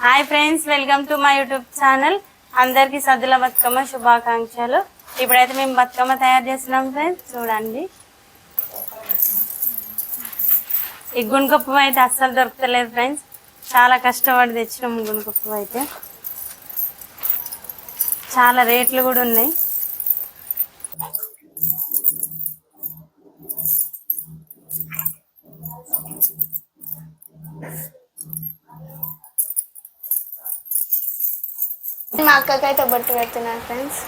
Hi friends, welcome to my YouTube channel. అందరికీ సద్దుల బతుకమ్మ శుభాకాంక్షలు. ఇప్పుడైతే మేము బతుకమ్మ తయారు చేస్తున్నాం ఫ్రెండ్స్, చూడండి. ఈ గుణకప్పు అయితే అస్సలు దొరకలేదు ఫ్రెండ్స్, చాలా కష్టపడి తెచ్చినాం. గుణకప్పు అయితే చాలా రేట్లు కూడా ఉన్నాయి. మా అక్కకైతే బొట్టు పెడుతున్నాను ఫ్రెండ్స్.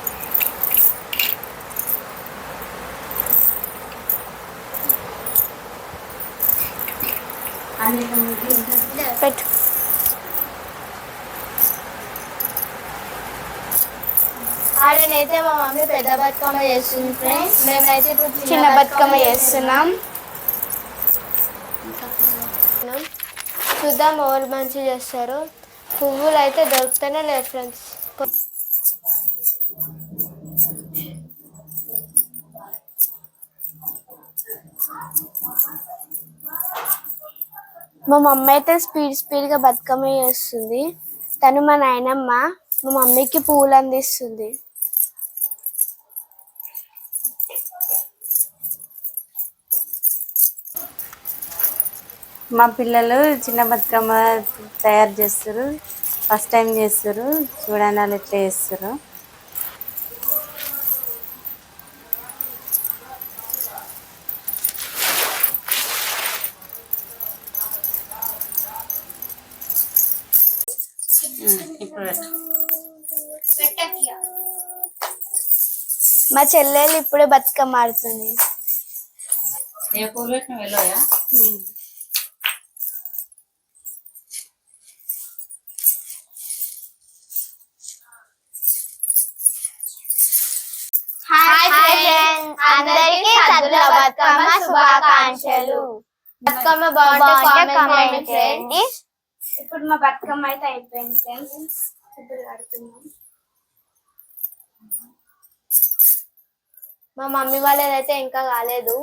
పెట్టు. ఆడనైతే మా మమ్మీ పెద్ద బతుకమ్మ చేస్తుంది ఫ్రెండ్స్, మేమైతే ఇప్పుడు చిన్న బతుకమ్మ చేస్తున్నాం. చూద్దాం ఎవరు మంచిగా చేస్తారు. పువ్వులు అయితే దొరుకుతూనే లేదు ఫ్రెండ్స్. మా మమ్మీ అయితే స్పీడ్గా బతుకమ్మ చేస్తుంది. తను మా నాయనమ్మ మా మమ్మీకి పువ్వులు అందిస్తుంది. మా పిల్లలు చిన్న బతుకమ్మ తయారు చేస్తారు, ఫస్ట్ టైం చేస్తారు. చూడండి వాళ్ళు ఎట్లా చేస్తారు. మా చెల్లెలు ఇప్పుడే బతుకమ్మ ఆడుతుంది. అందరికీ సద్దుల బతుకమ్మ శుభాకాంక్షలు. బతుకమ్మ బాగుంటే కామెంట్ చేయండి. ఇప్పుడు మా బతుకమ్మ అయితే అయిపోయింది ఫ్రెండ్స్, ఇప్పుడు ఆడుతున్నాం. మా మమ్మీ వాళ్ళదైతే ఇంకా కాలేదు,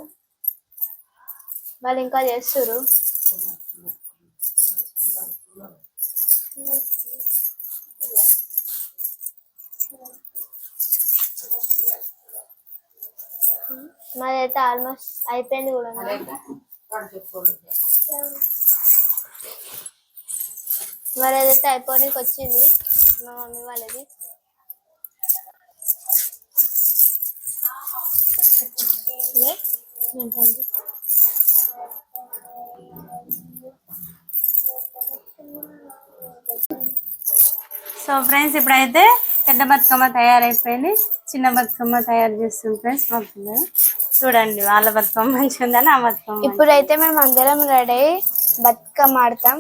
వాళ్ళు ఇంకా చేస్తారు. మాదైతే ఆల్మోస్ట్ అయిపోయింది కూడా. వాళ్ళదైతే అయిపోయానికి వచ్చింది మా మమ్మీ వాళ్ళది. సో ఫ్రెండ్స్, ఇప్పుడైతే పెద్ద బతుకమ్మ తయారైపోయింది, చిన్న బతుకమ్మ తయారు చేస్తుంది ఫ్రెండ్స్ మా పిల్లలు. చూడండి వాళ్ళ బతుకమ్మ మంచిగా ఉందని ఆ బతుకమ్మ. ఇప్పుడైతే మేము అందరం రెడీ బతుకమ్మ ఆడతాం.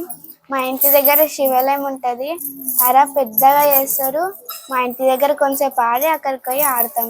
మా ఇంటి దగ్గర శివాలయం ఉంటుంది, అలా పెద్దగా చేస్తారు. మా ఇంటి దగ్గర కొంచెంసేపు ఆడి అక్కడికి పోయి ఆడతాం.